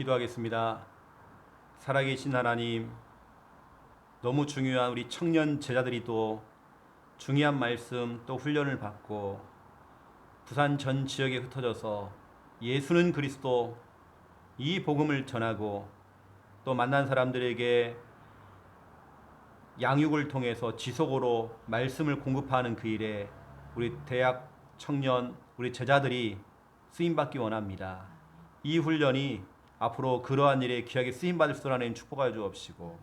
기도하겠습니다. 살아계신 하나님, 너무 중요한 우리 청년 제자들이 또 중요한 말씀 또 훈련을 받고 부산 전 지역에 흩어져서 예수는 그리스도 이 복음을 전하고 또 만난 사람들에게 양육을 통해서 지속으로 말씀을 공급하는 그 일에 우리 대학 청년, 우리 제자들이 쓰임받기 원합니다. 이 훈련이 앞으로 그러한 일에 귀하게 쓰임받을 수 있는 축복하여 주옵시고,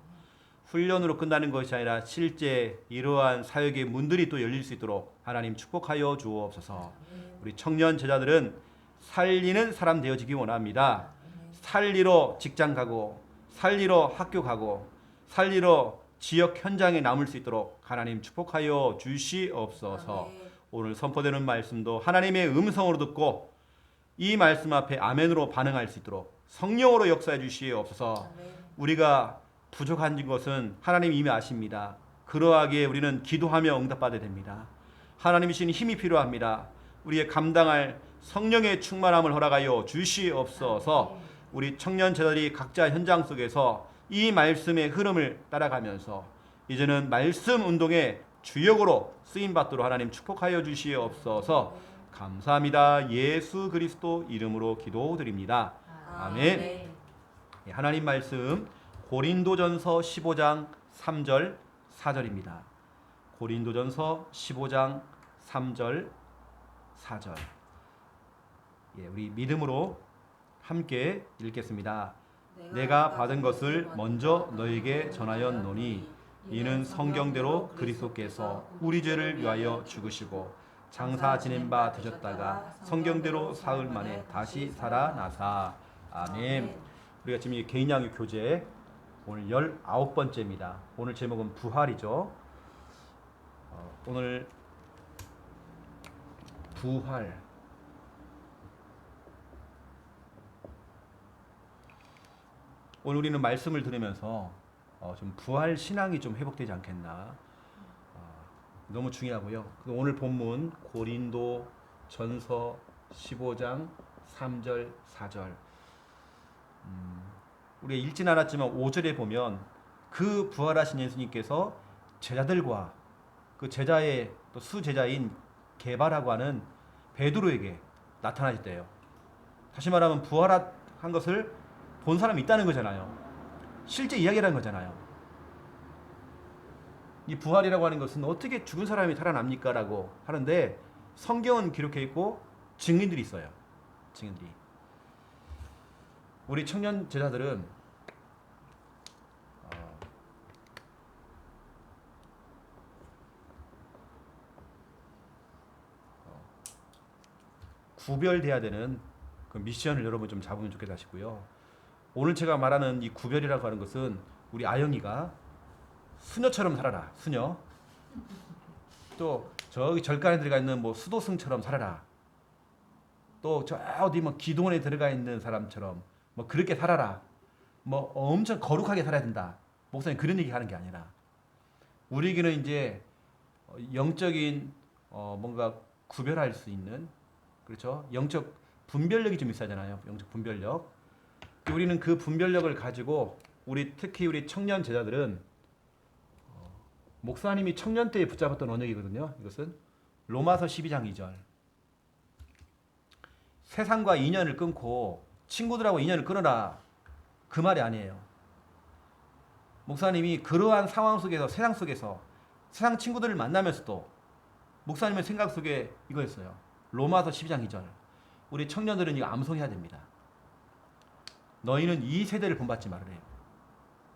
훈련으로 끝나는 것이 아니라 실제 이러한 사역의 문들이 또 열릴 수 있도록 하나님 축복하여 주옵소서. 우리 청년 제자들은 살리는 사람 되어지기 원합니다. 살리러 직장 가고, 살리러 학교 가고, 살리러 지역 현장에 남을 수 있도록 하나님 축복하여 주시옵소서. 오늘 선포되는 말씀도 하나님의 음성으로 듣고 이 말씀 앞에 아멘으로 반응할 수 있도록 성령으로 역사해 주시옵소서. 우리가 부족한 것은 하나님 이미 아십니다. 그러하기에 우리는 기도하며 응답받아야 됩니다. 하나님이 주신 힘이 필요합니다. 우리의 감당할 성령의 충만함을 허락하여 주시옵소서. 우리 청년 제자들이 각자 현장 속에서 이 말씀의 흐름을 따라가면서 이제는 말씀 운동의 주역으로 쓰임받도록 하나님 축복하여 주시옵소서. 감사합니다. 예수 그리스도 이름으로 기도드립니다. 아멘. 하나님 말씀 고린도전서 15장 3절 4절입니다. 고린도전서 15장 3절 4절. 우리 믿음으로 함께 읽겠습니다. 내가 받은 것을 먼저 너에게 전하였노니 이는 성경대로 그리스도께서 우리 죄를 위하여 죽으시고 장사 지낸 바 되셨다가 성경대로 사흘 만에 다시 살아나사. 아멘. 우리가 지금 이 개인 양육 교재 오늘 19번째입니다. 오늘 제목은 부활이죠. 오늘 부활. 오늘 우리는 말씀을 들으면서 좀 부활 신앙이 좀 회복되지 않겠나. 너무 중요하고요. 오늘 본문 고린도 전서 15장 3절 4절. 우리가 읽진 않았지만 5절에 보면 그 부활하신 예수님께서 제자들과 그 제자의 또 수제자인 게바라고 하는 베드로에게 나타나셨대요. 다시 말하면 부활한 것을 본 사람이 있다는 거잖아요. 실제 이야기라는 거잖아요. 이 부활이라고 하는 것은 어떻게 죽은 사람이 살아납니까? 라고 하는데 성경은 기록해 있고 증인들이 있어요. 증인들이. 우리 청년 제자들은 구별돼야 되는 그 미션을 여러분 좀 잡으면 좋겠다 싶고요. 오늘 제가 말하는 이 구별이라고 하는 것은 우리 아영이가 수녀처럼 살아라. 수녀. 또 저기 절간에 들어가 있는 뭐 수도승처럼 살아라. 또 저 어디 뭐 기도원에 들어가 있는 사람처럼 뭐 그렇게 살아라. 뭐 엄청 거룩하게 살아야 된다. 목사님 그런 얘기 하는 게 아니라 우리에게는 이제 영적인 뭔가 구별할 수 있는, 그렇죠? 영적 분별력이 좀 있어야 되잖아요. 영적 분별력. 우리는 그 분별력을 가지고 특히 우리 청년 제자들은 목사님이 청년 때에 붙잡았던 언역이거든요. 이것은 로마서 12장 2절. 세상과 인연을 끊고 친구들하고 인연을 끊어라. 그 말이 아니에요. 목사님이 그러한 상황 속에서 세상 친구들을 만나면서도 목사님의 생각 속에 이거였어요. 로마서 12장 2절. 우리 청년들은 이거 암송해야 됩니다. 너희는 이 세대를 본받지 말으래요.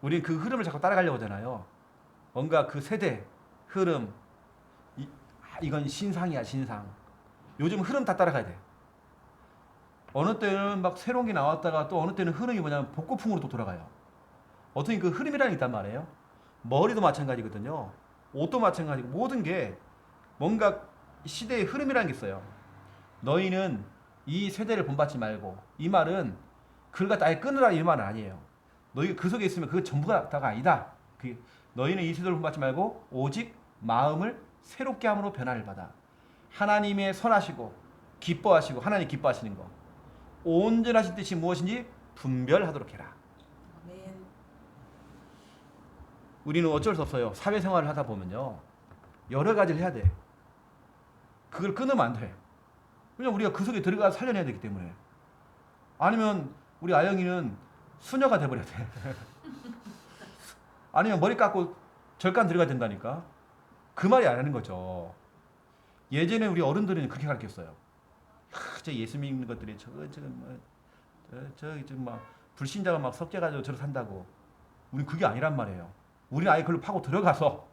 우리는 그 흐름을 자꾸 따라가려고 하잖아요. 뭔가 그 세대 흐름, 이건 신상이야, 신상. 요즘 흐름 다 따라가야 돼. 어느 때는 막 새로운 게 나왔다가 또 어느 때는 흐름이 뭐냐면 복고풍으로 또 돌아가요. 어떻게 그 흐름이라는 게 있단 말이에요. 머리도 마찬가지거든요. 옷도 마찬가지고 모든 게 뭔가 시대의 흐름이라는 게 있어요. 너희는 이 세대를 본받지 말고, 이 말은 그걸 갖다 아예 끊으라 이 말은 아니에요. 너희가 그 속에 있으면 그거 전부가 다가 아니다. 너희는 이 세대를 본받지 말고 오직 마음을 새롭게 함으로 변화를 받아. 하나님의 선하시고 기뻐하시고 하나님 기뻐하시는 거, 온전하신 뜻이 무엇인지 분별하도록 해라. 아멘. 우리는 어쩔 수 없어요. 사회생활을 하다 보면요. 여러 가지를 해야 돼. 그걸 끊으면 안 돼. 왜냐면 우리가 그 속에 들어가서 살려내야 되기 때문에. 아니면 우리 아영이는 수녀가 돼버려야 돼. 아니면 머리 깎고 절간 들어가야 된다니까. 그 말이 아니라는 거죠. 예전에 우리 어른들은 그렇게 가르쳤어요. 저 예수 믿는 것들이 지금 막 불신자가 막 섞여가지고 저를 산다고. 우리 그게 아니란 말이에요. 우리는 아예 그걸 파고 들어가서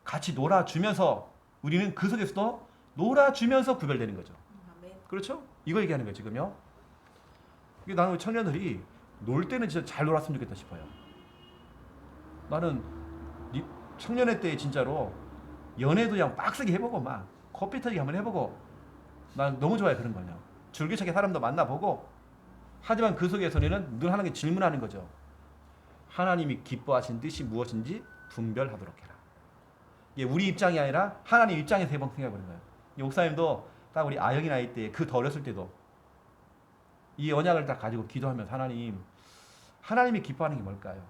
같이 놀아주면서 우리는 그 속에서도 놀아주면서 구별되는 거죠. 아멘. 그렇죠? 이거 얘기하는 거예요 지금요. 이게 나는 우리 청년들이 놀 때는 진짜 잘 놀았으면 좋겠다 싶어요. 나는 청년회 때 진짜로 연애도 그냥 빡세게 해보고 막 커피 터지게 한번 해보고 난 너무 좋아해 그런 거냐. 줄기차게 사람도 만나보고 하지만 그 속에서는 늘 하나님께 질문하는 거죠. 하나님이 기뻐하신 뜻이 무엇인지 분별하도록 해라. 이게 우리 입장이 아니라 하나님 입장에서 해본 생각해보는 거예요. 이 목사님도 딱 우리 아영이 나이 때 그 더 어렸을 때도 이 언약을 딱 가지고 기도하면서 하나님이 기뻐하는 게 뭘까요?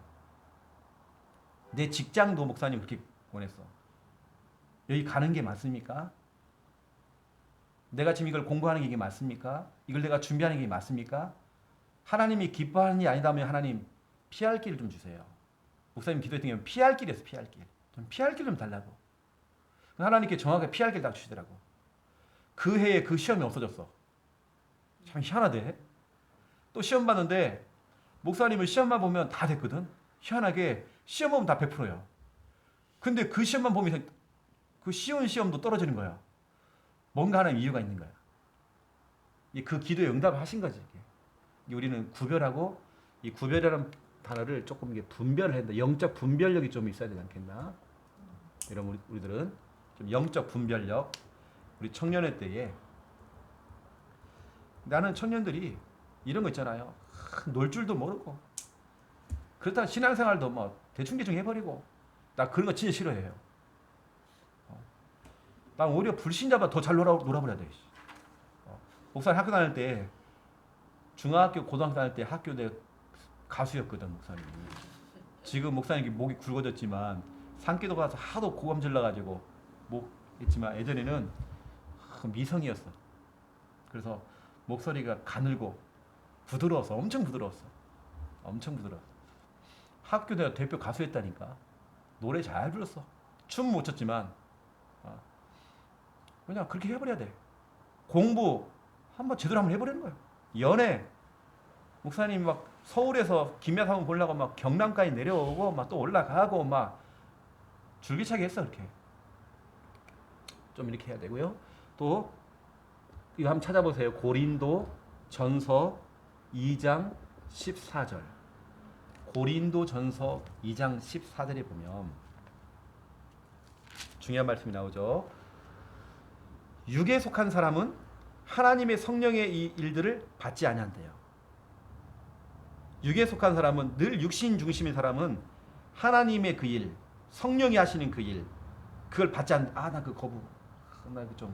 내 직장도 목사님 그렇게 원했어. 여기 가는 게 맞습니까? 내가 지금 이걸 공부하는 게 이게 맞습니까? 이걸 내가 준비하는 게 맞습니까? 하나님이 기뻐하는 게 아니다면 하나님 피할 길을 좀 주세요. 목사님 기도했던 게 피할 길이었어. 피할 길. 좀 피할 길 좀 달라고. 하나님께 정확하게 피할 길 딱 주시더라고. 그 해에 그 시험이 없어졌어. 참 희한하대. 또 시험 봤는데 목사님은 시험만 보면 다 됐거든. 희한하게 시험 보면 다 100%야. 근데 그 시험만 보면 그 쉬운 시험도 떨어지는 거야. 뭔가 하는 이유가 있는 거야. 그 기도에 응답을 하신 거지. 이게 우리는 구별하고 이 구별이라는 단어를 조금 이게 분별을 해야 된다. 영적 분별력이 좀 있어야 되지 않겠나? 이런 우리들은 좀 영적 분별력. 우리 청년회 때에 나는 청년들이 이런 거 있잖아요. 놀 줄도 모르고 그렇다고 신앙생활도 뭐 대충 해버리고 나 그런 거 진짜 싫어해요. 난 오히려 불신자보다 더 잘 놀아버려야 돼. 목사님 학교 다닐 때 중학교 고등학교 다닐 때 학교 내 가수였거든 목사님이. 지금 목사님이 목이 굵어졌지만 산기도 가서 하도 고감 질러가지고 목 했지만 예전에는 미성이었어. 그래서 목소리가 가늘고 부드러웠어. 엄청 부드러웠어. 엄청 부드러웠어. 학교 내가 대표 가수했다니까. 노래 잘 불렀어. 춤 못 췄지만 그냥 그렇게 해버려야 돼. 공부 한번 제대로 한번 해버리는 거야. 연애 목사님 막 서울에서 김야사 한번 보려고 막 경남까지 내려오고 막 또 올라가고 막 줄기차게 했어. 그렇게 좀 이렇게 해야 되고요. 또 이거 한번 찾아보세요. 고린도 전서 2장 14절. 고린도 전서 2장 14절에 보면 중요한 말씀이 나오죠. 육에 속한 사람은 하나님의 성령의 이 일들을 받지 아니한대요. 육에 속한 사람은 늘 육신 중심인 사람은 하나님의 그 일, 성령이 하시는 그 일, 그걸 받지 않. 나 그 거부. 나 그 좀.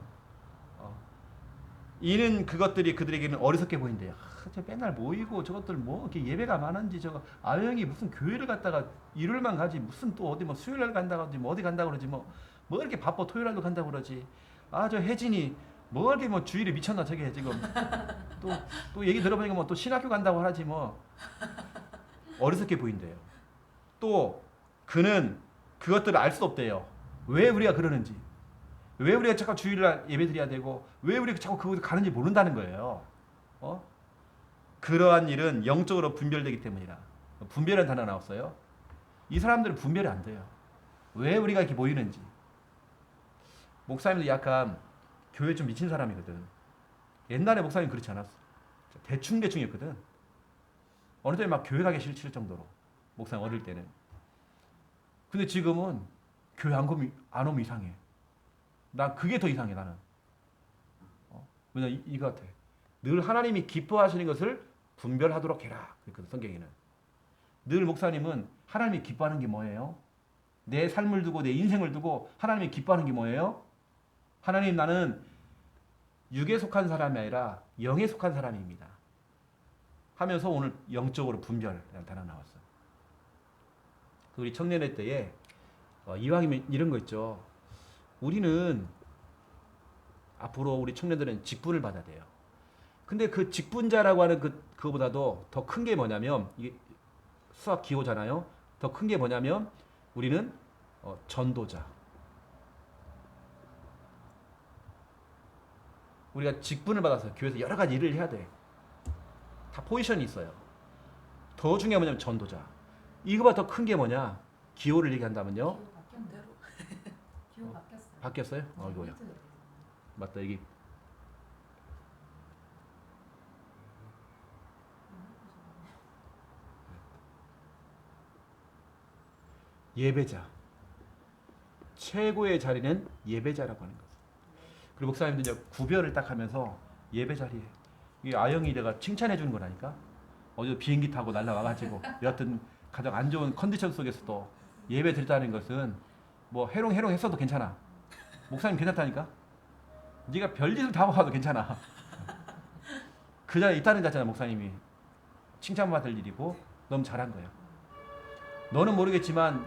이는 그것들이 그들에게는 어리석게 보인대요. 저 맨날 모이고 저것들 뭐 이렇게 예배가 많은지 저거 아영이 무슨 교회를 갔다가 일요일만 가지 무슨 또 어디 뭐 수요일날 간다고 하지 뭐 어디 간다고 그러지 뭐 이렇게 바빠 토요일날도 간다고 그러지. 저 혜진이 뭐 이렇게 뭐 주일에 미쳤나 저게 지금 또 얘기 들어보니까 뭐 또 신학교 간다고 하지 뭐 어리석게 보인대요. 또 그는 그것들을 알 수 없대요. 왜 우리가 그러는지. 왜 우리가 자꾸 주일날 예배 드려야 되고 왜 우리가 자꾸 그곳에 가는지 모른다는 거예요. 그러한 일은 영적으로 분별되기 때문이라. 분별이라는 단어가 나왔어요. 이 사람들은 분별이 안 돼요. 왜 우리가 이렇게 모이는지. 목사님도 약간 교회 좀 미친 사람이거든. 옛날에 목사님 그렇지 않았어. 대충했거든. 어느 때는 막 교회 가기 싫을 정도로. 목사님 어릴 때는. 근데 지금은 교회 안 오면 이상해. 난 그게 더 이상해 나는. 왜냐 이거 같아. 늘 하나님이 기뻐하시는 것을 분별하도록 해라. 그랬거든 성경에는. 늘 목사님은 하나님이 기뻐하는 게 뭐예요? 내 삶을 두고 내 인생을 두고 하나님이 기뻐하는 게 뭐예요? 하나님 나는 육에 속한 사람이 아니라 영에 속한 사람입니다. 하면서 오늘 영적으로 분별이라는 단어 나왔어요. 우리 청년의 때에 이왕이면 이런 거 있죠. 우리는 앞으로 우리 청년들은 직분을 받아야 돼요. 근데 그 직분자라고 하는 그거보다도 더 큰 게 뭐냐면 이게 수학 기호잖아요. 더 큰 게 뭐냐면 우리는 전도자. 우리가 직분을 받아서 교회에서 여러 가지 일을 해야 돼. 다 포지션이 있어요. 더 중요한 게 뭐냐면 전도자. 이거보다 더 큰 게 뭐냐? 기호를 얘기한다면요. 기호 바뀐 대로. 기호 바뀌었어요. 바뀌었어요? 이거야. 맞다. 여기 예배자. 최고의 자리는 예배자라고 하는 거죠. 그리고 목사님들 이제 구별을 딱 하면서 예배 자리에 이 아영이 내가 칭찬해 주는 거라니까. 어제 비행기 타고 날라와가지고 여하튼 가장 안 좋은 컨디션 속에서도 예배 드렸다는 것은 뭐 해롱 했어도 괜찮아. 목사님 괜찮다니까. 네가 별짓을 다 봐도 괜찮아. 그 자리에 있다는 자체가 목사님이 칭찬받을 일이고 너무 잘한 거야. 너는 모르겠지만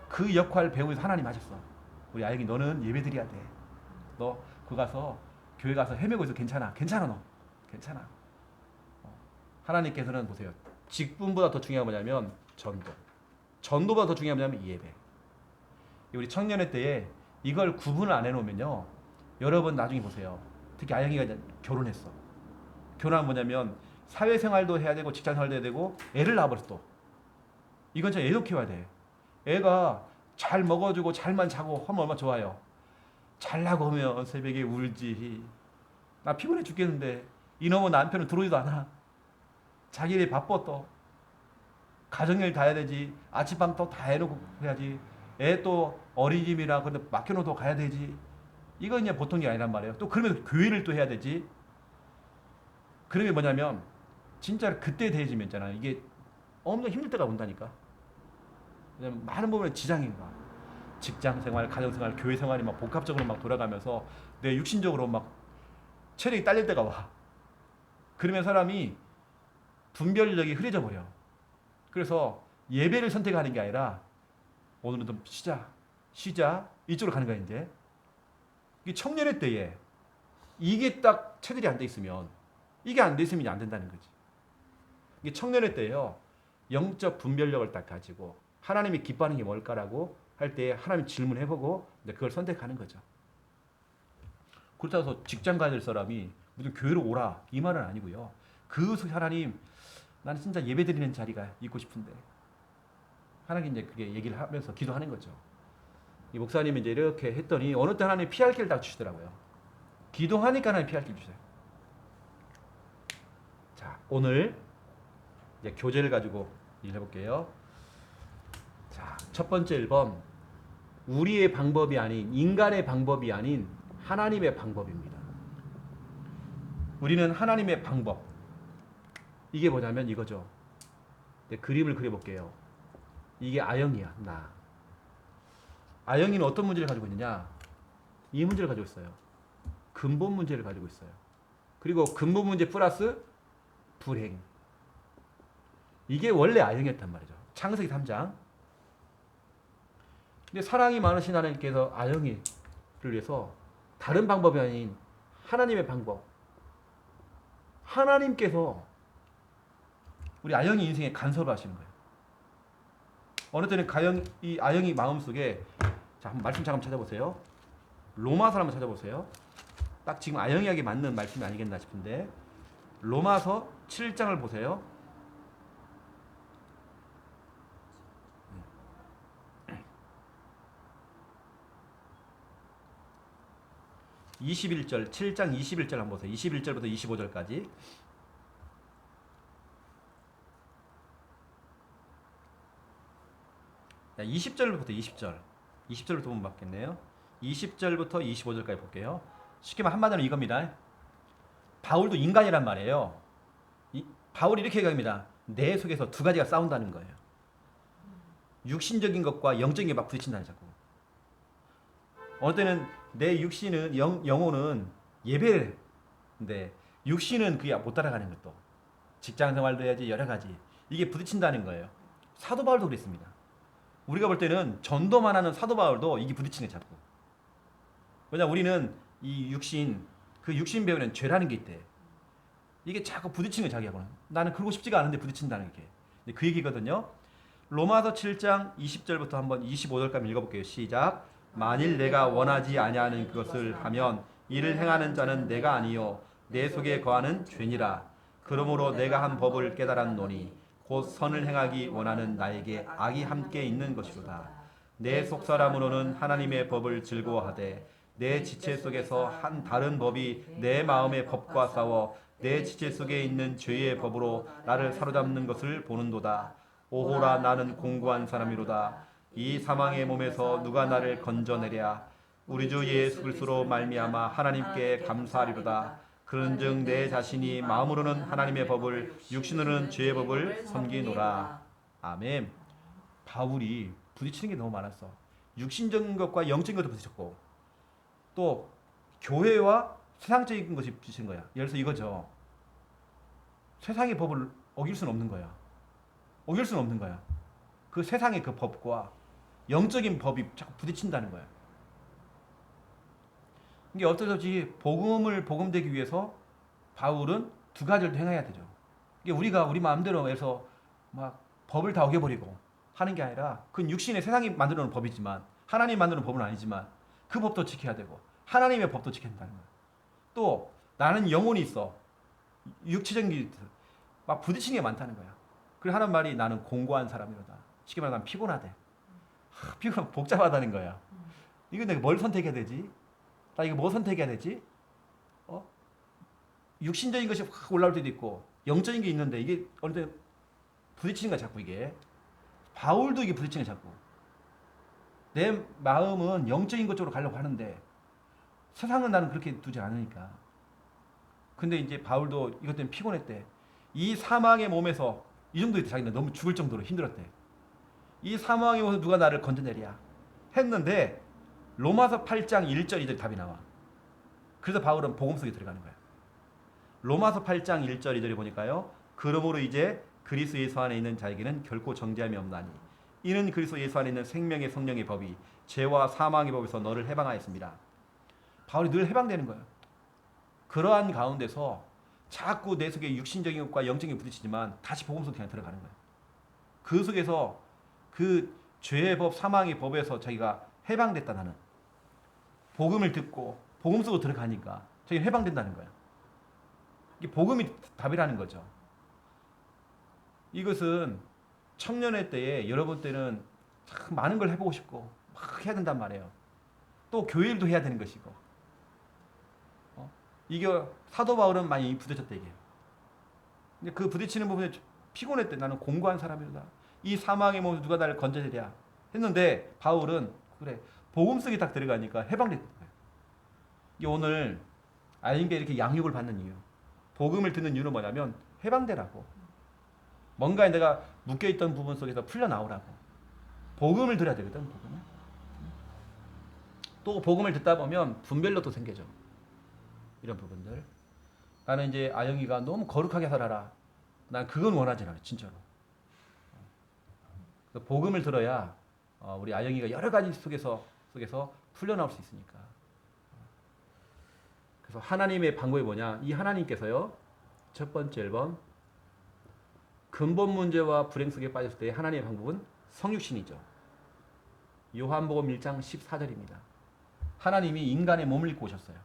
그 역할 배우면서 하나님 하셨어. 우리 아영이 너는 예배 드려야 돼. 너 그 가서 교회 가서 헤매고 있어. 괜찮아. 괜찮아 너. 괜찮아. 하나님께서는 보세요. 직분보다 더 중요한 게 뭐냐면 전도. 전도보다 더 중요한 게 뭐냐면 예배. 우리 청년의 때에 이걸 구분을 안 해놓으면요. 여러분 나중에 보세요. 특히 아영이가 이제 결혼했어. 결혼하면 뭐냐면 사회생활도 해야 되고 직장생활도 해야 되고 애를 낳아버렸어 또. 이건 진짜 애도 키워야 돼. 애가 잘 먹어주고 잘만 자고 하면 얼마나 좋아요. 잘라고 하면 새벽에 울지. 나 피곤해 죽겠는데 이놈의 남편은 들어오지도 않아. 자기 일 바빠 또. 가정일 다 해야 되지. 아침밤 또 다 해놓고 해야지. 애 또 어린이집이나 근데 맡겨놓고 가야 되지. 이건 이제 보통 게 아니란 말이에요. 또 그러면서 교회를 또 해야 되지. 그런 게 뭐냐면 진짜 그때 대해지면 있잖아요. 이게 엄청 힘들 때가 온다니까. 왜냐면 많은 부분에 지장인 거야. 직장생활, 가정생활, 교회생활이 막 복합적으로 막 돌아가면서 내 육신적으로 막 체력이 딸릴 때가 와. 그러면 사람이 분별력이 흐려져 버려. 그래서 예배를 선택하는 게 아니라 오늘은 좀 쉬자 이쪽으로 가는 거야 이제. 이게 청년의 때에 이게 딱 체질이 안 돼 있으면 이게 안 돼 있으면 안 된다는 거지. 이게 청년의 때요 영적 분별력을 딱 가지고 하나님이 기뻐하는 게 뭘까라고 할 때 하나님 질문해보고 그걸 선택하는 거죠. 그렇다고 해서 직장 가야 될 사람이 무슨 교회로 오라 이 말은 아니고요. 그 하나님 나는 진짜 예배 드리는 자리가 있고 싶은데 하나님 이제 그게 얘기를 하면서 기도하는 거죠. 이 목사님이 이제 이렇게 했더니 어느 때 하나님 피할 길을 딱 주시더라고요. 기도하니까 하나님 피할 길 주세요. 자 오늘 이제 교재를 가지고 일을 해볼게요. 자, 첫 번째 1번 우리의 방법이 아닌 인간의 방법이 아닌 하나님의 방법입니다. 우리는 하나님의 방법 이게 뭐냐면 이거죠. 그림을 그려볼게요. 이게 아영이야 나. 아영이는 어떤 문제를 가지고 있느냐 이 문제를 가지고 있어요. 근본 문제를 가지고 있어요. 그리고 근본 문제 플러스 불행 이게 원래 아영이었단 말이죠. 창세기 3장. 근데 사랑이 많으신 하나님께서 아영이를 위해서 다른 방법이 아닌 하나님의 방법. 하나님께서 우리 아영이 인생에 간섭을 하시는 거예요. 어느 때는 이 아영이 마음속에 자, 한번 말씀 잠깐 찾아보세요. 로마서 한번 찾아보세요. 딱 지금 아영이에게 맞는 말씀이 아니겠나 싶은데 로마서 7장을 보세요. 21절 7장 21절 한번 보세요. 21절부터 25절까지. 자, 20절부터 20절. 20절부터 보면 맞겠네요. 20절부터 25절까지 볼게요. 쉽게 말하면 한마디로 이겁니다. 바울도 인간이란 말이에요. 바울이 이렇게 얘기합니다. 내 속에서 두 가지가 싸운다는 거예요. 육신적인 것과 영적인 게 막 부딪힌다는 자꾸. 어느 때는 내 육신은 영혼은 예배를 근데 육신은 그게 못 따라가는 것도. 직장 생활도 해야지 여러 가지. 이게 부딪힌다는 거예요. 사도 바울도 그랬습니다. 우리가 볼 때는 전도만 하는 사도 바울도 이게 부딪히는 게 자꾸. 왜냐 우리는 이 육신 그 육신 배우는 죄라는 게 있대. 이게 자꾸 부딪히는 거 자기하고는. 나는 그러고 싶지가 않은데 부딪힌다는 게. 근데 그 얘기거든요. 로마서 7장 20절부터 한번 25절까지 읽어볼게요. 시작. 만일 내가 원하지 아니하는 그것을 하면 이를 행하는 자는 내가 아니요 내 속에 거하는 죄니라. 그러므로 내가 한 법을 깨달았노니 곧 선을 행하기 원하는 나에게 악이 함께 있는 것이로다. 내 속사람으로는 하나님의 법을 즐거워하되 내 지체 속에서 한 다른 법이 내 마음의 법과 싸워 내 지체 속에 있는 죄의 법으로 나를 사로잡는 것을 보는도다. 오호라 나는 공고한 사람이로다. 이 사망의 몸에서 누가 나를 건져내랴. 우리 주 예수 그리스도로 말미암아 하나님께 감사하리로다. 그런즉 내 자신이 마음으로는 하나님의 법을 육신으로는 죄의 법을 섬기노라. 아멘. 바울이 부딪히는 게 너무 많았어. 육신적인 것과 영적인 것도 부딪혔고 또 교회와 세상적인 것이 부딪힌 거야. 예를 들어서 이거죠. 세상의 법을 어길 수는 없는 거야. 어길 수는 없는 거야. 그 세상의 그 법과 영적인 법이 자꾸 부딪힌다는 거야. 이게 어쩔 수 없이 복음을 복음되기 위해서 바울은 두 가지를 행해야 되죠. 이게 우리가 우리 마음대로 해서 막 법을 다 어겨버리고 하는 게 아니라 그건 육신의 세상이 만들어 놓은 법이지만 하나님 만드는 법은 아니지만 그 법도 지켜야 되고 하나님의 법도 지켜야 된다는 거야. 또 나는 영혼이 있어. 육체적인 게 막 부딪히는 게 많다는 거야. 그래서 하는 말이 나는 공고한 사람이로다. 쉽게 말하면 난 피곤하대. 피곤 복잡하다는 거야. 이거 내가 뭘 선택해야 되지? 나 이거 뭐 선택해야 되지? 육신적인 것이 확 올라올 때도 있고 영적인 게 있는데 이게 어느 때 부딪히는 거야 자꾸 이게. 바울도 이게 부딪히는 거야 자꾸. 내 마음은 영적인 것 쪽으로 가려고 하는데 세상은 나는 그렇게 두지 않으니까. 근데 이제 바울도 이것 때문에 피곤했대. 이 사망의 몸에서 이 정도 있대. 자기는 너무 죽을 정도로 힘들었대. 이 사망의 몸에서 누가 나를 건져내랴 했는데 로마서 8장 1절 2절 답이 나와. 그래서 바울은 복음 속에 들어가는 거야. 로마서 8장 1절 2절에 보니까요. 그러므로 이제 그리스도 예수 안에 있는 자에게는 결코 정죄함이 없나니 이는 그리스도 예수 안에 있는 생명의 성령의 법이 죄와 사망의 법에서 너를 해방하였습니다. 바울이 늘 해방되는 거예요. 그러한 가운데서 자꾸 내 속에 육신적인 것과 영적인 게 부딪히지만 다시 복음 속에 그냥 들어가는 거예요. 그 속에서 그 죄의 법, 사망의 법에서 자기가 해방됐다. 나는 복음을 듣고 복음 속으로 들어가니까 자기가 해방된다는 거예요. 이게 복음이 답이라는 거죠. 이것은 청년의 때에 여러분 때는 참 많은 걸 해보고 싶고 막 해야 된단 말이에요. 또 교회일도 해야 되는 것이고. 이게 사도 바울은 많이 부딪혔다 이게. 근데 그 부딪히는 부분에 피곤했대. 나는 공고한 사람이다. 이 사망의 몸에서 누가 나를 건져내랴 했는데 바울은 그래 복음 속에 딱 들어가니까 해방됐던 거예요. 이게 오늘 아이게 이렇게 양육을 받는 이유, 복음을 듣는 이유는 뭐냐면 해방되라고. 뭔가 내가 묶여있던 부분 속에서 풀려나오라고. 복음을 들어야 되거든. 복음을. 또 복음을 듣다 보면 분별로 또 생겨져. 이런 부분들. 나는 이제 아영이가 너무 거룩하게 살아라. 난 그건 원하지 않아. 진짜로. 복음을 들어야 우리 아영이가 여러 가지 속에서 풀려나올 수 있으니까. 그래서 하나님의 방법이 뭐냐? 이 하나님께서요. 첫 번째 1번 근본 문제와 불행 속에 빠졌을 때 하나님의 방법은 성육신이죠. 요한복음 1장 14절입니다. 하나님이 인간의 몸을 입고 오셨어요.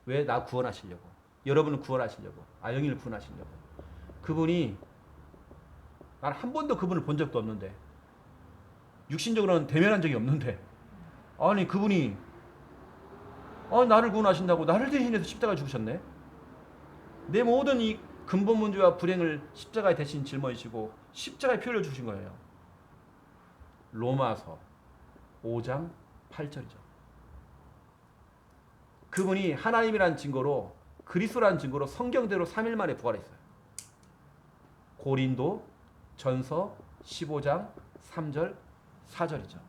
왜? 나 구원하시려고. 여러분을 구원하시려고. 아영이를 구원하시려고. 그분이 난 한 번도 그분을 본 적도 없는데 육신적으로는 대면한 적이 없는데 아니 그분이 나를 구원하신다고 나를 대신해서 십자가에 죽으셨네. 내 모든 이 근본 문제와 불행을 십자가에 대신 짊어지시고 십자가에 피 흘려 주신 거예요. 로마서 5장 8절이죠. 그분이 하나님이라는 증거로 그리스도라는 증거로 성경대로 3일 만에 부활했어요. 고린도 전서 15장 3절 4절이죠.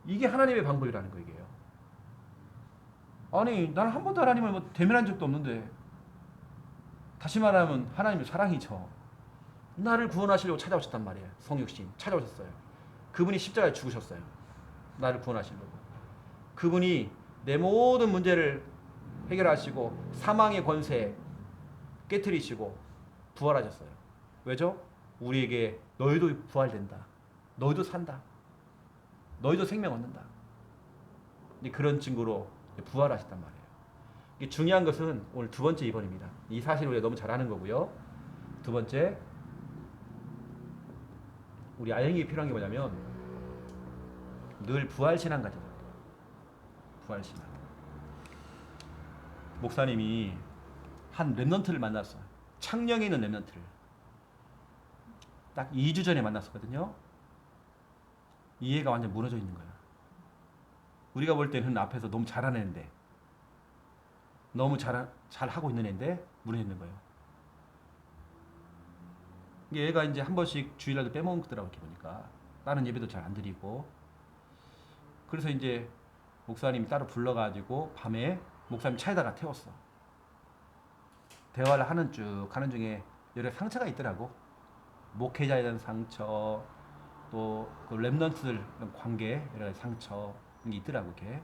이게 하나님의 방법이라는 거예요. 아니 나는 한 번도 하나님을 대면한 적도 없는데 다시 말하면 하나님의 사랑이죠. 나를 구원하시려고 찾아오셨단 말이에요. 성육신 찾아오셨어요. 그분이 십자가에 죽으셨어요. 나를 구원하시려고. 그분이 내 모든 문제를 해결하시고 사망의 권세 깨트리시고 부활하셨어요. 왜죠? 우리에게 너희도 부활된다. 너희도 산다. 너희도 생명 얻는다. 그런 증거로 부활하셨단 말이에요. 이게 중요한 것은 오늘 두 번째 2번입니다. 이 사실을 우리가 너무 잘 아는 거고요. 두 번째, 우리 아영이 필요한 게 뭐냐면 늘 부활신앙 가져야 돼요. 부활신앙. 목사님이 한 렘넌트를 만났어요. 창녕에 있는 렘넌트를. 딱 2주 전에 만났었거든요. 이해가 완전 무너져 있는 거야. 우리가 볼 때는 앞에서 너무 잘하는 애인데, 너무 잘하고 있는 애인데 무너져 있는 거예요. 얘가 이제 한 번씩 주일날도 빼먹더라고. 이렇게 보니까 다른 예배도 잘 안 드리고. 그래서 이제 목사님이 따로 불러가지고 밤에 목사님 차에다가 태웠어. 대화를 하는 중에 여러 상처가 있더라고. 목회자에 대한 상처, 또 그 렘넌트들 관계 여러 가지 상처 이런 게 있더라고. 이렇게.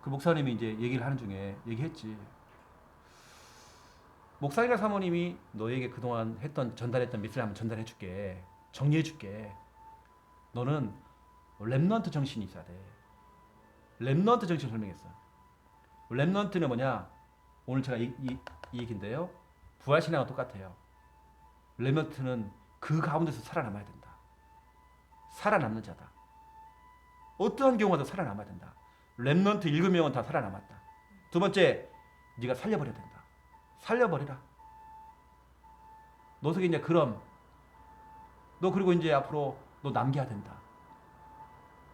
그 목사님이 이제 얘기를 하는 중에 얘기했지. 목사님과 사모님이 너에게 그동안 전달했던 미스를 한번 전달해 줄게. 정리해 줄게. 너는 렘넌트 정신이 있어야 돼. 렘넌트 정신을 설명했어. 렘넌트는 뭐냐? 오늘 제가 이 얘기인데요. 부활신앙과 똑같아요. 렘넌트는 그 가운데서 살아남아야 된다. 살아남는 자다. 어떠한 경우마다 살아남아야 된다. 렘넌트 7명은 다 살아남았다. 두 번째, 네가 살려버려야 된다. 살려버리라. 너 속에 이제 그럼 너 그리고 이제 앞으로 너 남겨야 된다.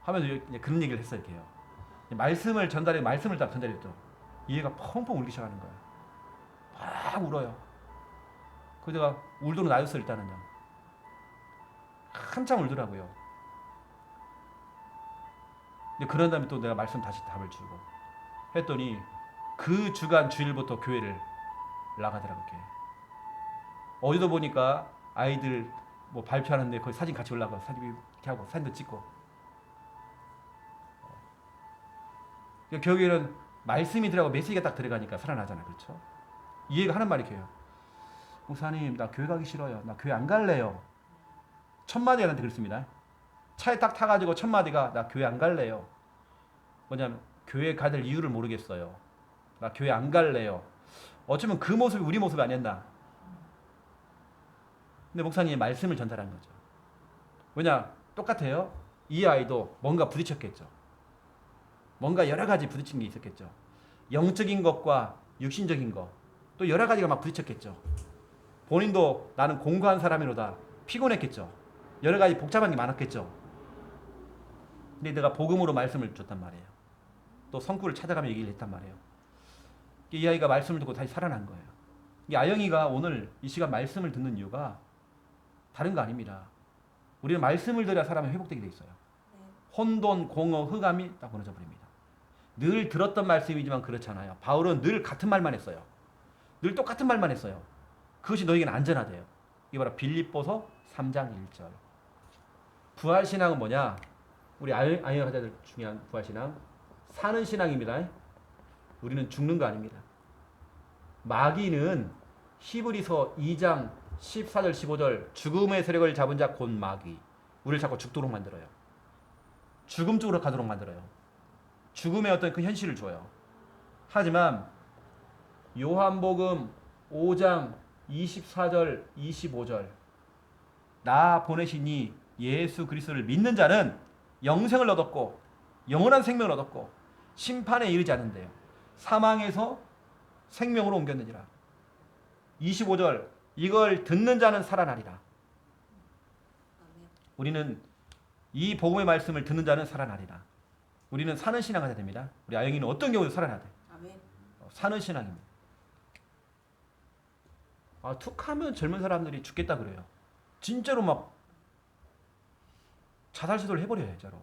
하면서 이제 그런 얘기를 했어요. 이렇게요. 말씀을 딱 전달했죠. 얘가 펑펑 울기 시작하는 거야. 막 울어요. 그래서 내가 울도록 놔줬어. 일단은요. 한참 울더라고요. 근데 그런 다음에 또 내가 말씀 다시 답을 주고 했더니 그 주간 주일부터 교회를 나가더라고요. 어디도 보니까 아이들 뭐 발표하는데 거기 사진 같이 올라가 사진 이렇게 하고 사진도 찍고. 그러니까 결국에는 말씀이 들어가고 메시지가 딱 들어가니까 살아나잖아. 그렇죠? 이해가 하는 말이 이렇게요. 목사님 나 교회 가기 싫어요. 나 교회 안 갈래요. 첫 마디가 나한테 그랬습니다. 차에 딱 타가지고 첫 마디가 나 교회 안 갈래요. 뭐냐면 교회 가야 될 이유를 모르겠어요. 나 교회 안 갈래요. 어쩌면 그 모습이 우리 모습이 아니었나. 근데 목사님이 말씀을 전달한 거죠. 왜냐? 똑같아요. 이 아이도 뭔가 부딪혔겠죠. 뭔가 여러 가지 부딪힌 게 있었겠죠. 영적인 것과 육신적인 것, 또 여러 가지가 막 부딪혔겠죠. 본인도 나는 공부한 사람이로다 피곤했겠죠. 여러 가지 복잡한 게 많았겠죠. 근데 내가 복음으로 말씀을 줬단 말이에요. 또 성구를 찾아가며 얘기를 했단 말이에요. 이 아이가 말씀을 듣고 다시 살아난 거예요. 이 아영이가 오늘 이 시간 말씀을 듣는 이유가 다른 거 아닙니다. 우리는 말씀을 들어야 사람이 회복되게 돼 있어요. 혼돈, 공허, 흑암이 딱 무너져 버립니다. 늘 들었던 말씀이지만 그렇잖아요. 바울은 늘 같은 말만 했어요. 늘 똑같은 말만 했어요. 그것이 너에게는 안전하대요. 이게 바로 빌립보서 3장 1절. 부활신앙은 뭐냐? 우리 아영 하자들 중요한 부활신앙. 사는 신앙입니다. 우리는 죽는 거 아닙니다. 마귀는 히브리서 2장 14절 15절 죽음의 세력을 잡은 자 곧 마귀. 우리를 자꾸 죽도록 만들어요. 죽음 쪽으로 가도록 만들어요. 죽음의 어떤 그 현실을 줘요. 하지만 요한복음 5장 24절 25절 나 보내시니 예수 그리스도를 믿는 자는 영생을 얻었고 영원한 생명을 얻었고 심판에 이르지 않는데요. 사망에서 생명으로 옮겼느니라. 25절 이걸 듣는 자는 살아나리라. 우리는 이 복음의 말씀을 듣는 자는 살아나리라. 우리는 사는 신앙을 해야 됩니다. 우리 아영이는 어떤 경우에도 살아나야 돼. 아멘. 사는 신앙입니다. 툭하면 젊은 사람들이 죽겠다 그래요. 진짜로 막 자살 시도를 해버려요. 진짜로.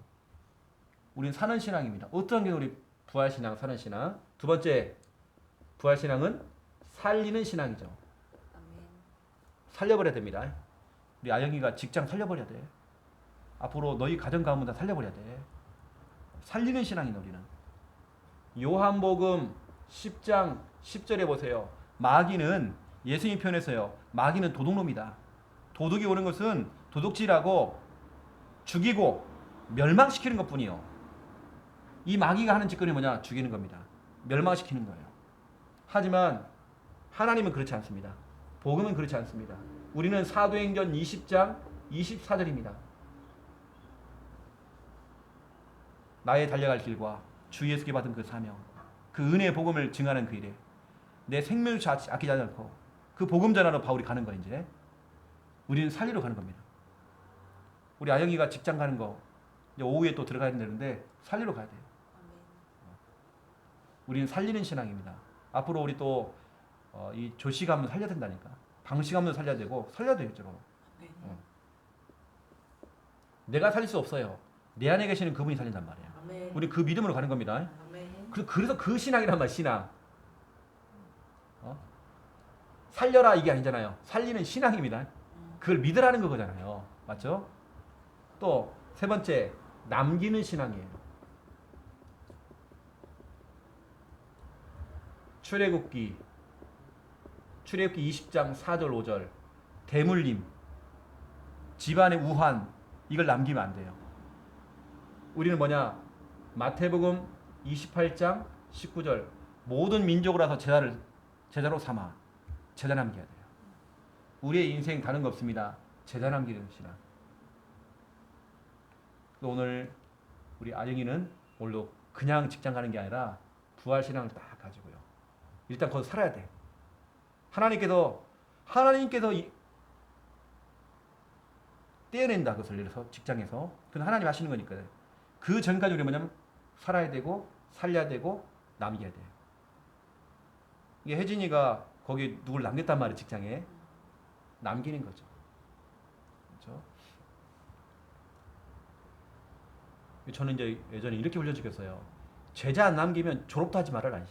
우리는 사는 신앙입니다. 어떤 게 우리 부활신앙, 사는 신앙. 두 번째 부활신앙은 살리는 신앙이죠. 아멘. 살려버려야 됩니다. 우리 아영이가 직장 살려버려야 돼. 앞으로 너희 가정 가문 다 살려버려야 돼. 살리는 신앙이네 우리는. 요한복음 10장 10절에 보세요. 마귀는 예수님 표현해서요. 마귀는 도둑놈이다. 도둑이 오는 것은 도둑질하고 죽이고 멸망시키는 것뿐이요. 이 마귀가 하는 짓거리 뭐냐? 죽이는 겁니다. 멸망시키는 거예요. 하지만 하나님은 그렇지 않습니다. 복음은 그렇지 않습니다. 우리는 사도행전 20장 24절입니다. 나의 달려갈 길과 주 예수께 받은 그 사명, 그 은혜의 복음을 증하는 그 일에 내 생명을 아끼지 않고 그 복음 전하러 바울이 가는 거예요. 이제 우리는 살리러 가는 겁니다. 우리 아영이가 직장 가는 거 이제 오후에 또 들어가야 되는데 살리러 가야 돼요. 아멘. 우리는 살리는 신앙입니다. 앞으로 우리 또 이 조씨 가면 살려야 된다니까. 방씨 가면 살려야 되고 살려야 돼요. 아멘. 내가 살릴 수 없어요. 내 안에 계시는 그분이 살린단 말이에요. 아멘. 우리 그 믿음으로 가는 겁니다. 아멘. 그래서 그 신앙이란 말 신앙. 살려라 이게 아니잖아요. 살리는 신앙입니다. 그걸 믿으라는 거잖아요. 맞죠? 또 세 번째 남기는 신앙이에요. 출애굽기 20장 4절 5절 대물림 집안의 우환 이걸 남기면 안 돼요. 우리는 뭐냐? 마태복음 28장 19절 모든 민족을 와서 제자로 삼아 제자 남겨야 돼요. 우리의 인생 다른 거 없습니다. 제자 남기는 신앙. 오늘 우리 아영이는 오늘도 그냥 직장 가는 게 아니라 부활 신앙을 딱 가지고요. 일단 거기서 살아야 돼. 하나님께서 떼어낸다 그것을 예를 직장에서. 그건 하나님 하시는 거니까. 그 전까지 우리 뭐냐면 살아야 되고 살려야 되고 남겨야 돼요. 이게 혜진이가 거기 누굴 남겼단 말이에요. 직장에. 남기는 거죠. 그렇죠? 저는 이제 예전에 이렇게 훈련시켰어요. 제자 안 남기면 졸업도 하지 말아라.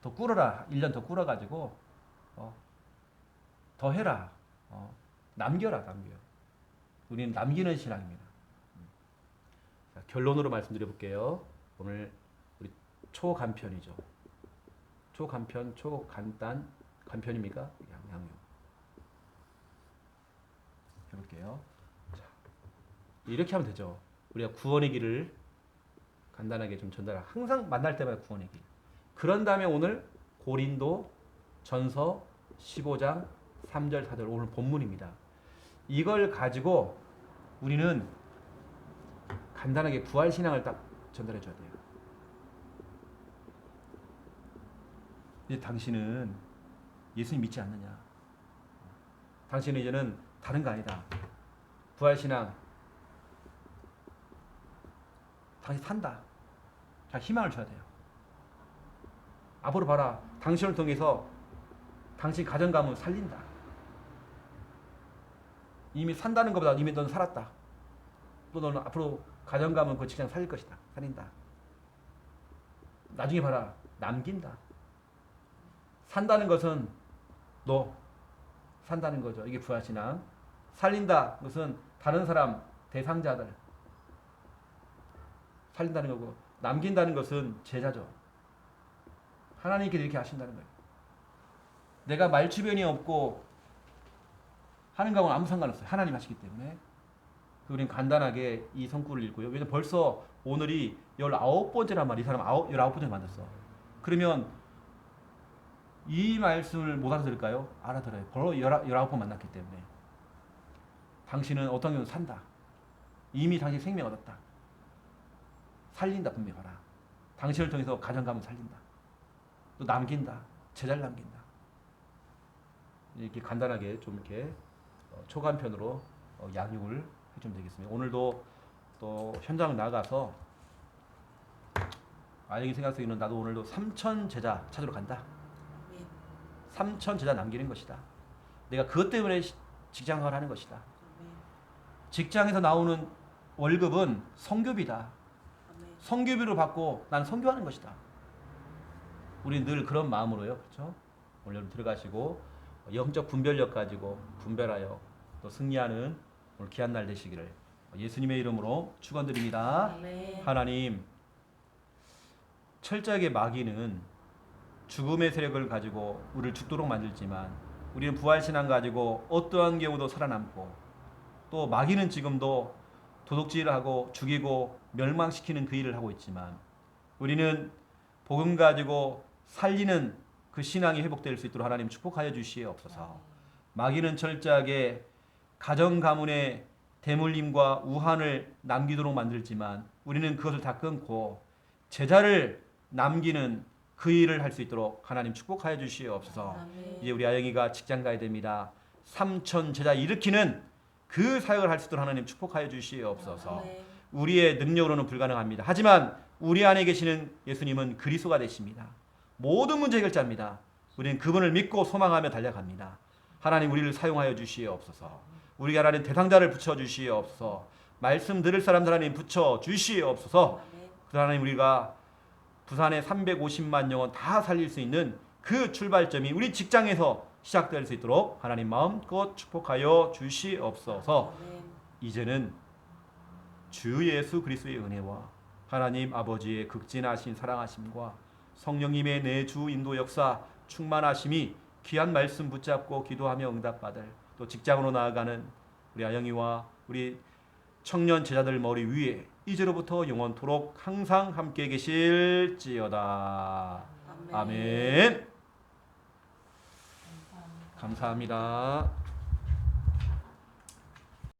더 꿇어라. 1년 더 꿇어가지고 더 해라. 남겨라. 우리는 남기는 신앙입니다. 자, 결론으로 말씀드려 볼게요. 오늘 우리 초간편이죠. 초간편, 초간단, 간편입니까? 양요. 해볼게요. 자, 이렇게 하면 되죠. 우리가 구원의 길을 간단하게 좀 전달하. 항상 만날 때마다 구원의 길. 그런 다음에 오늘 고린도 전서 15장 3절 4절 오늘 본문입니다. 이걸 가지고 우리는 간단하게 부활 신앙을 딱 전달해 줘야 돼요. 이제 당신은 예수님 믿지 않느냐? 당신은 이제는 다른 거 아니다. 부활 신앙. 당신 산다. 자, 희망을 줘야 돼요. 앞으로 봐라. 당신을 통해서 당신 가정 가문 살린다. 이미 산다는 것보다 이미 넌 살았다. 또 너는 앞으로 가정 가문 그 직장 살릴 것이다. 살린다. 나중에 봐라. 남긴다. 산다는 것은 너 산다는 거죠. 이게 부활신앙. 살린다. 그것은 다른 사람 대상자들 살린다는 거고, 남긴다는 것은 제자죠. 하나님께서 이렇게 하신다는 거예요. 내가 말주변이 없고 하는 거하고는 아무 상관없어요. 하나님 하시기 때문에. 우리는 간단하게 이 성구를 읽고요. 왜냐면 벌써 오늘이 19번째란 말이야. 이 사람 19번째 만났어. 그러면 이 말씀을 못 알아들을까요? 알아들어요. 바로 19번 만났기 때문에. 당신은 어떤 경우는 산다. 이미 당신 생명 얻었다. 살린다. 분명히 봐라. 당신을 통해서 가정 가문 살린다. 또 남긴다. 제자를 남긴다. 이렇게 간단하게 좀 이렇게 초간편으로 양육을 해주면 되겠습니다. 오늘도 또 현장 나가서 아영이 생각 속에는 나도 오늘도 3,000 제자 찾으러 간다. 3,000 제자 남기는 것이다. 내가 그것 때문에 직장생활을 하는 것이다. 직장에서 나오는 월급은 성교비다. 성교비로 받고 난 선교하는 것이다. 우리 늘 그런 마음으로요, 그렇죠? 오늘 여러분 들어가시고 영적 분별력 가지고 분별하여 또 승리하는 오늘 귀한 날 되시기를 예수님의 이름으로 축원드립니다. 아멘. 하나님, 철저하게 마귀는 죽음의 세력을 가지고 우리를 죽도록 만들지만 우리는 부활신앙 가지고 어떠한 경우도 살아남고 또 마귀는 지금도 도둑질을 하고 죽이고 멸망시키는 그 일을 하고 있지만 우리는 복음 가지고 살리는 그 신앙이 회복될 수 있도록 하나님 축복하여 주시옵소서. 마귀는 철저하게 가정 가문의 대물림과 우환을 남기도록 만들지만 우리는 그것을 다 끊고 제자를 남기는 그 일을 할 수 있도록 하나님 축복하여 주시옵소서. 아멘. 이제 우리 아영이가 직장 가야 됩니다. 3천 제자 일으키는 그 사역을 할 수 있도록 하나님 축복하여 주시옵소서. 아멘. 우리의 능력으로는 불가능합니다. 하지만 우리 안에 계시는 예수님은 그리스도가 되십니다. 모든 문제 해결자입니다. 우리는 그분을 믿고 소망하며 달려갑니다. 하나님 우리를 사용하여 주시옵소서. 우리 하나님 대상자를 붙여 주시옵소서. 말씀 들을 사람들 하나님 붙여 주시옵소서. 아멘. 그 하나님 우리가 부산의 350만 영혼 다 살릴 수 있는 그 출발점이 우리 직장에서 시작될 수 있도록 하나님 마음껏 축복하여 주시옵소서. 아멘. 이제는 주 예수 그리스도의 은혜와 하나님 아버지의 극진하신 사랑하심과 성령님의 내주 인도 역사 충만하심이 귀한 말씀 붙잡고 기도하며 응답받을 또 직장으로 나아가는 우리 아영이와 우리 청년 제자들 머리 위에 이제로부터 영원토록 항상 함께 계실지어다. 아멘. 아멘. 감사합니다.